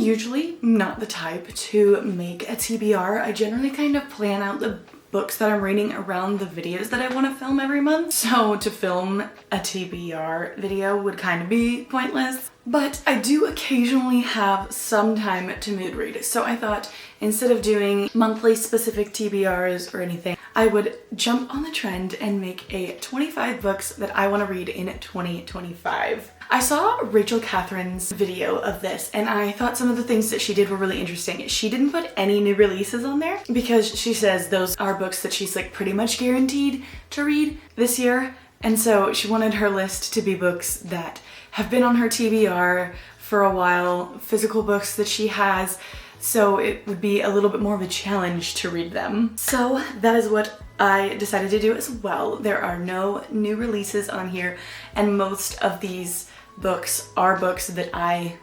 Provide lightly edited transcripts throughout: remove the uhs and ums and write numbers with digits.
usually not the type to make a TBR. I generally kind of plan out the books that I'm reading around the videos that I want to film every month. So to film a TBR video would kind of be pointless. But I do occasionally have some time to mood read. So I thought instead of doing monthly specific TBRs or anything, I would jump on the trend and make a 25 books that I want to read in 2025. I saw Rachel Catherine's video of this and I thought some of the things that she did were really interesting. She didn't put any new releases on there because she says those are books that she's like pretty much guaranteed to read this year. And so she wanted her list to be books that have been on her TBR for a while, physical books that she has, so it would be a little bit more of a challenge to read them. So that is what I decided to do as well. There are no new releases on here, and most of these books are books that I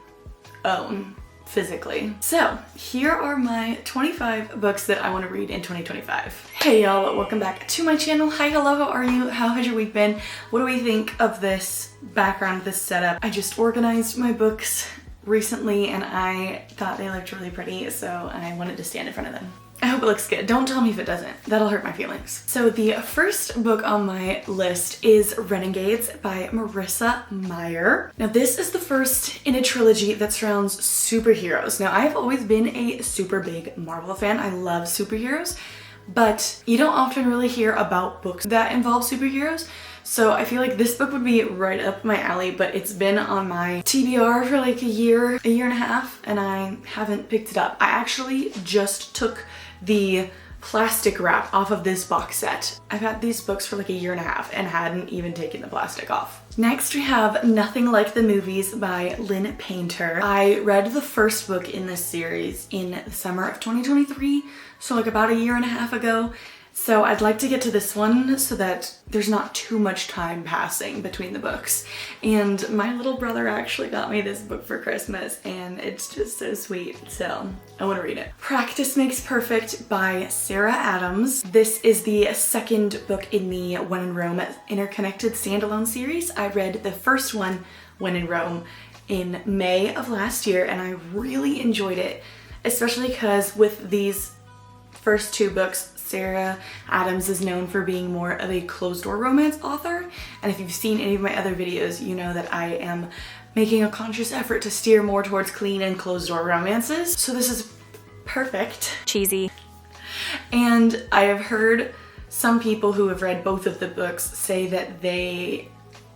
own physically. So here are my 25 books that I want to read in 2025. Hey y'all, welcome back to my channel. Hi, hello, how are you? How has your week been? What do we think of this background, this setup? I just organized my books recently and I thought they looked really pretty, so I wanted to stand in front of them. I hope it looks good. Don't tell me if it doesn't. That'll hurt my feelings. So the first book on my list is Renegades by Marissa Meyer. Now this is the first in a trilogy that surrounds superheroes. Now I've always been a super big Marvel fan. I love superheroes, but you don't often really hear about books that involve superheroes. So I feel like this book would be right up my alley, but it's been on my TBR for like a year and a half, and I haven't picked it up. I actually just took the plastic wrap off of this box set. I've had these books for like a year and a half and hadn't even taken the plastic off. Next we have Nothing Like the Movies by Lynn Painter. I read the first book in this series in the summer of 2023, so like about a year and a half ago. So I'd like to get to this one so that there's not too much time passing between the books. And my little brother actually got me this book for Christmas and it's just so sweet. So I want to read it. Practice Makes Perfect by Sarah Adams. This is the second book in the When in Rome interconnected standalone series. I read the first one, When in Rome, in May of last year and I really enjoyed it, especially because with these first two books, Sarah Adams is known for being more of a closed-door romance author, and if you've seen any of my other videos, you know that I am making a conscious effort to steer more towards clean and closed-door romances, so this is perfect. Cheesy. And I have heard some people who have read both of the books say that they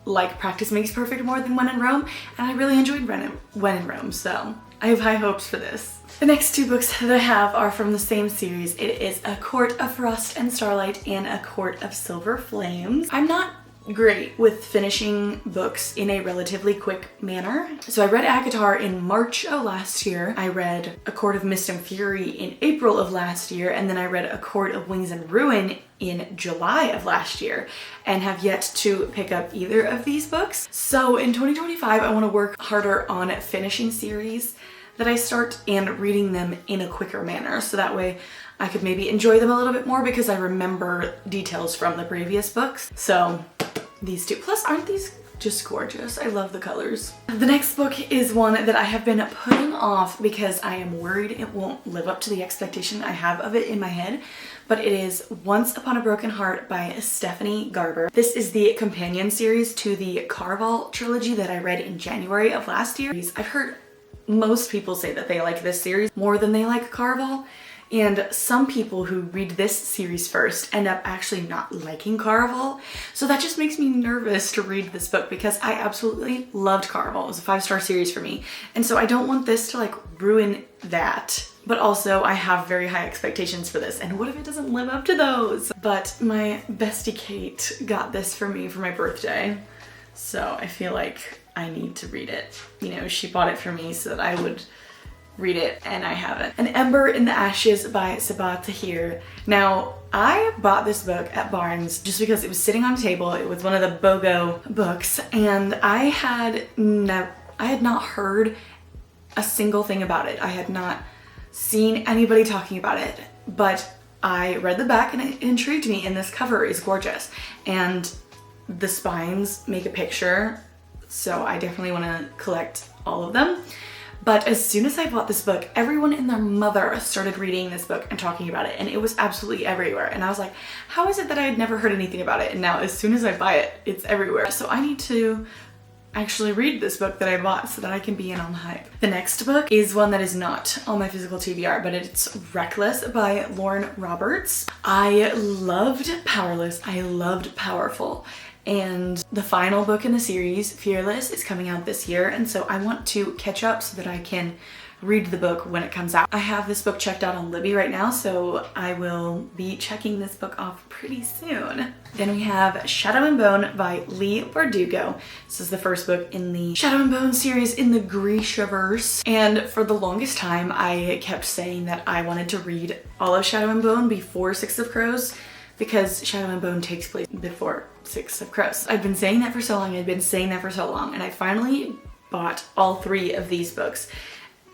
like Practice Makes Perfect more than When in Rome, and I really enjoyed When in Rome, so I have high hopes for this. The next two books that I have are from the same series. It is A Court of Frost and Starlight and A Court of Silver Flames. I'm not great with finishing books in a relatively quick manner. So I read ACOTAR in March of last year. I read A Court of Mist and Fury in April of last year, and then I read A Court of Wings and Ruin in July of last year and have yet to pick up either of these books. So in 2025, I want to work harder on finishing series that I start and reading them in a quicker manner, so that way I could maybe enjoy them a little bit more because I remember details from the previous books. So these two. Plus, aren't these just gorgeous? I love the colors. The next book is one that I have been putting off because I am worried it won't live up to the expectation I have of it in my head, but it is Once Upon a Broken Heart by Stephanie Garber. This is the companion series to the Carval trilogy that I read in January of last year. I've heard most people say that they like this series more than they like Carval, and some people who read this series first end up actually not liking Carval, so that just makes me nervous to read this book because I absolutely loved Carval. It was a 5-star series for me, and so I don't want this to like ruin that. But also I have very high expectations for this, and what if it doesn't live up to those? But my bestie Kate got this for me for my birthday, so I feel like I need to read it. You know, she bought it for me so that I would read it, and I haven't. An Ember in the Ashes by Sabaa Tahir. Now, I bought this book at Barnes just because it was sitting on a table. It was one of the BOGO books, and I had not heard a single thing about it. I had not seen anybody talking about it, but I read the back and it intrigued me, and this cover is gorgeous. And the spines make a picture, so I definitely want to collect all of them. But as soon as I bought this book, everyone and their mother started reading this book and talking about it, and it was absolutely everywhere. And I was like, how is it that I had never heard anything about it? And now as soon as I buy it, it's everywhere. So I need to actually read this book that I bought so that I can be in on the hype. The next book is one that is not on my physical TBR, but it's Reckless by Lauren Roberts. I loved Powerless. I loved Powerful. And the final book in the series, Fearless, is coming out this year, and so I want to catch up so that I can read the book when it comes out. I have this book checked out on Libby right now, so I will be checking this book off pretty soon. Then we have Shadow and Bone by Leigh Bardugo. This is the first book in the Shadow and Bone series in the Grishaverse. And for the longest time, I kept saying that I wanted to read all of Shadow and Bone before Six of Crows, because Shadow and Bone takes place before Six of Crows. I've been saying that for so long, and I finally bought all 3 of these books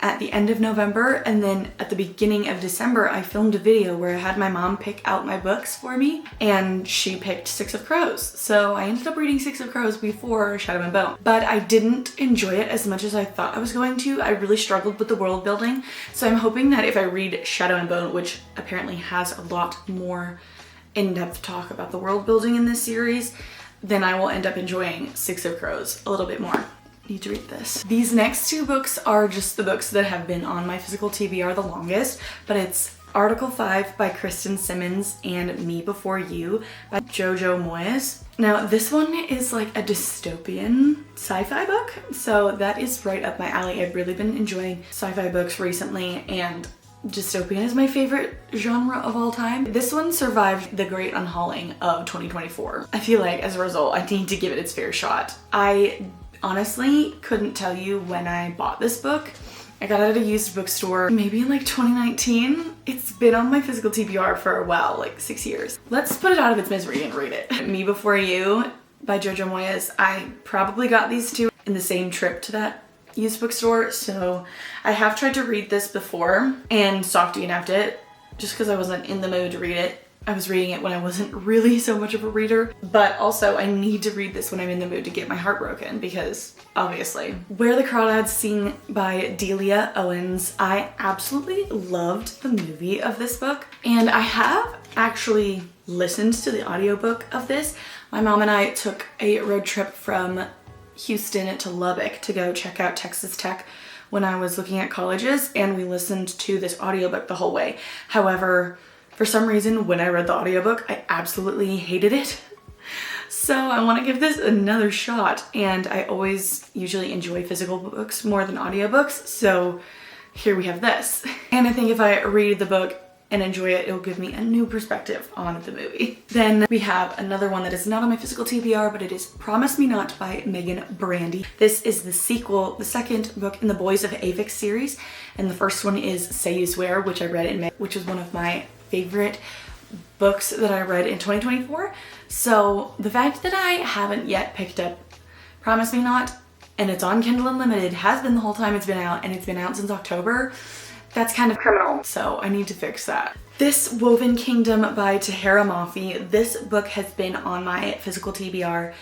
at the end of November, and then at the beginning of December, I filmed a video where I had my mom pick out my books for me, and she picked Six of Crows. So I ended up reading Six of Crows before Shadow and Bone, but I didn't enjoy it as much as I thought I was going to. I really struggled with the world building, so I'm hoping that if I read Shadow and Bone, which apparently has a lot more in-depth talk about the world building in this series, then I will end up enjoying Six of Crows a little bit more. Need to read this. These next 2 books are just the books that have been on my physical TBR the longest, but it's Article 5 by Kristen Simmons and Me Before You by Jojo Moyes. Now this one is like a dystopian sci-fi book, so that is right up my alley. I've really been enjoying sci-fi books recently, and dystopian is my favorite genre of all time. This one survived the great unhauling of 2024. I feel like as a result, I need to give it its fair shot. I honestly couldn't tell you when I bought this book. I got it at a used bookstore maybe in like 2019. It's been on my physical TBR for a while, like 6 years. Let's put it out of its misery and read it. Me Before You by Jojo Moyes. I probably got these 2 in the same trip to that used bookstore, so I have tried to read this before and soft DNF'd it just because I wasn't in the mood to read it. I was reading it when I wasn't really so much of a reader, but also I need to read this when I'm in the mood to get my heart broken, because obviously. Where the Crawdads Sing by Delia Owens. I absolutely loved the movie of this book, and I have actually listened to the audiobook of this. My mom and I took a road trip from Houston to Lubbock to go check out Texas Tech when I was looking at colleges, and we listened to this audiobook the whole way. However, for some reason, when I read the audiobook, I absolutely hated it. So I want to give this another shot, and I always usually enjoy physical books more than audiobooks, so here we have this. And I think if I read the book and enjoy it, it'll give me a new perspective on the movie. Then we have another one that is not on my physical TBR, but it is Promise Me Not by Megan Brandy. This is the sequel, the second book in the Boys of Avix series, and the first one is Say You Swear, which I read in May, which was one of my favorite books that I read in 2024. So the fact that I haven't yet picked up Promise Me Not, and it's on Kindle Unlimited, has been the whole time it's been out, and it's been out since October, that's kind of criminal, so I need to fix that. This Woven Kingdom by Tahara Mafi. This book has been on my physical TBR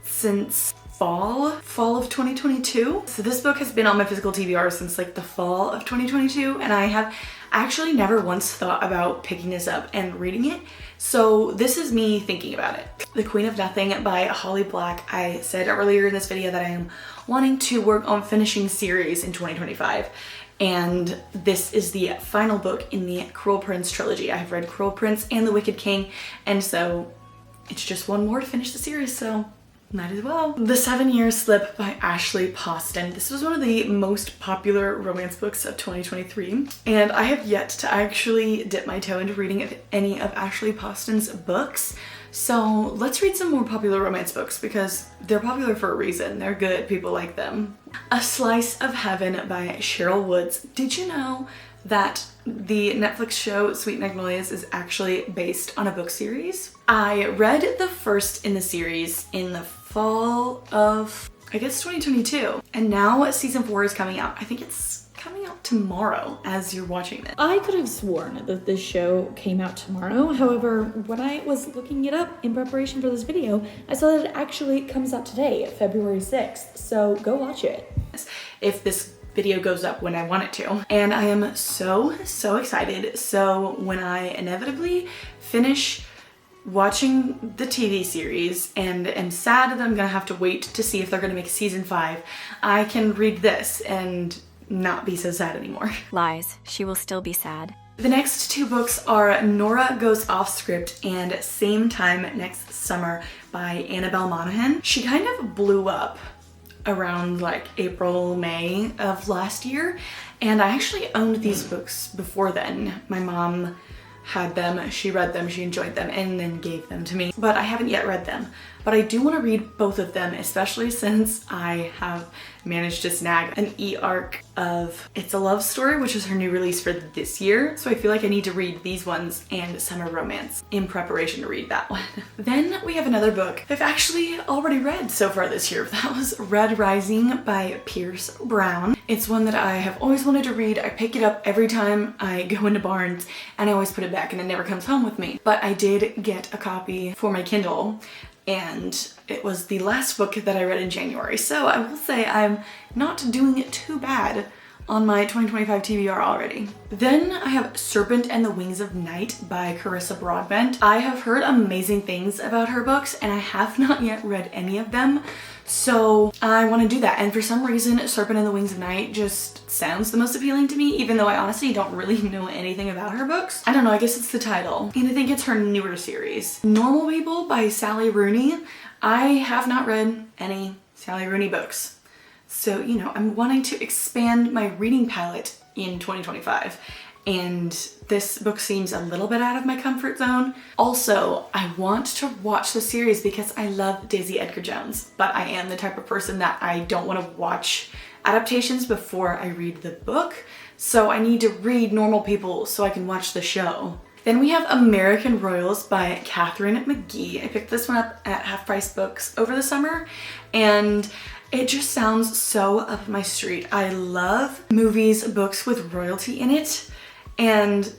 since fall of 2022. So this book has been on my physical TBR since like the fall of 2022, and I have actually never once thought about picking this up and reading it. So this is me thinking about it. The Queen of Nothing by Holly Black. I said earlier in this video that I am wanting to work on finishing series in 2025. And this is the final book in the Cruel Prince trilogy. I have read Cruel Prince and The Wicked King, and so it's just one more to finish the series, so might as well. The 7 Year Slip by Ashley Poston. This was one of the most popular romance books of 2023, and I have yet to actually dip my toe into reading any of Ashley Poston's books. So let's read some more popular romance books because they're popular for a reason. They're good, people like them. A Slice of Heaven by Cheryl Woods. Did you know that the Netflix show Sweet Magnolias is actually based on a book series? I read the first in the series in the fall of, I guess, 2022. And now season 4 is coming out. I think it's coming out tomorrow as you're watching this. I could have sworn that this show came out tomorrow. However, when I was looking it up in preparation for this video, I saw that it actually comes out today, February 6th. So go watch it. If this video goes up when I want it to. And I am so excited. So when I inevitably finish watching the TV series and am sad that I'm gonna have to wait to see if they're gonna make season 5, I can read this and not be so sad anymore. Lies. She will still be sad. The next 2 books are Nora Goes Off Script and Same Time Next Summer by Annabelle Monaghan. She kind of blew up around like April, May of last year, and I actually owned these books before then. My mom had them, she read them, she enjoyed them, and then gave them to me. But I haven't yet read them. But I do want to read both of them, especially since I have managed to snag an e-arc of It's a Love Story, which is her new release for this year. So I feel like I need to read these ones and Summer Romance in preparation to read that one. Then we have another book I've actually already read so far this year. That was Red Rising by Pierce Brown. It's one that I have always wanted to read. I pick it up every time I go into Barnes and I always put it back and it never comes home with me. But I did get a copy for my Kindle, and it was the last book that I read in January. So I will say I'm not doing it too bad on my 2025 TBR already. Then I have Serpent and the Wings of Night by Carissa Broadbent. I have heard amazing things about her books and I have not yet read any of them. So I want to do that. And for some reason, Serpent and the Wings of Night just sounds the most appealing to me, even though I honestly don't really know anything about her books. I don't know, I guess it's the title. And I think it's her newer series. Normal People by Sally Rooney. I have not read any Sally Rooney books. So, you know, I'm wanting to expand my reading palette in 2025. And this book seems a little bit out of my comfort zone. Also, I want to watch the series because I love Daisy Edgar Jones, but I am the type of person that I don't want to watch adaptations before I read the book. So I need to read Normal People so I can watch the show. Then we have American Royals by Catherine McGee. I picked this one up at Half Price Books over the summer, and it just sounds so up my street. I love movies, books with royalty in it, and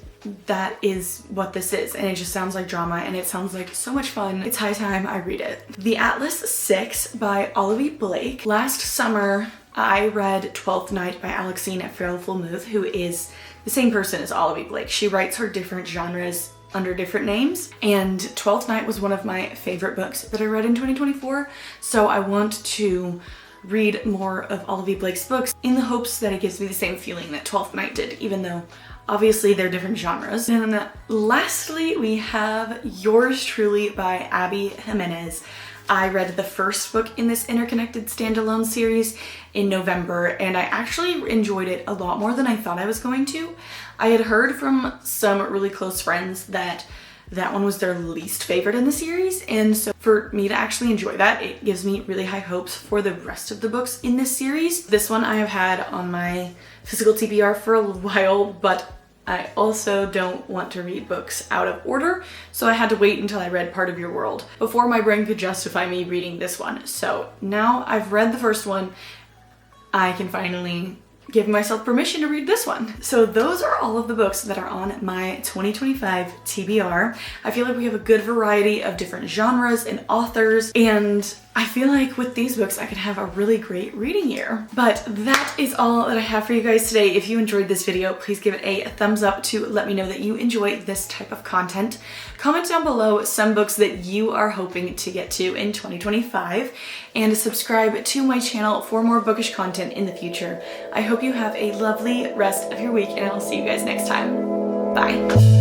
that is what this is. And it just sounds like drama and it sounds like so much fun. It's high time I read it. The Atlas 6 by Olivia Blake. Last summer, I read 12th Night by Alexine Farrell-Fulmuth, who is the same person as Olivia Blake. She writes her different genres under different names, and 12th Night was one of my favorite books that I read in 2024. So I want to read more of Olivia Blake's books in the hopes that it gives me the same feeling that 12th Night did, even though obviously they're different genres. And lastly, we have Yours Truly by Abby Jimenez. I read the first book in this interconnected standalone series in November, and I actually enjoyed it a lot more than I thought I was going to. I had heard from some really close friends that that one was their least favorite in the series, and so for me to actually enjoy that, it gives me really high hopes for the rest of the books in this series. This one I have had on my physical TBR for a while, but I also don't want to read books out of order, so I had to wait until I read Part of Your World before my brain could justify me reading this one. So now I've read the first one, I can finally give myself permission to read this one. So those are all of the books that are on my 2025 TBR. I feel like we have a good variety of different genres and authors, and I feel like with these books I could have a really great reading year. But that is all that I have for you guys today. If you enjoyed this video, please give it a thumbs up to let me know that you enjoy this type of content. Comment down below some books that you are hoping to get to in 2025, and subscribe to my channel for more bookish content in the future. I hope you have a lovely rest of your week, and I'll see you guys next time. Bye.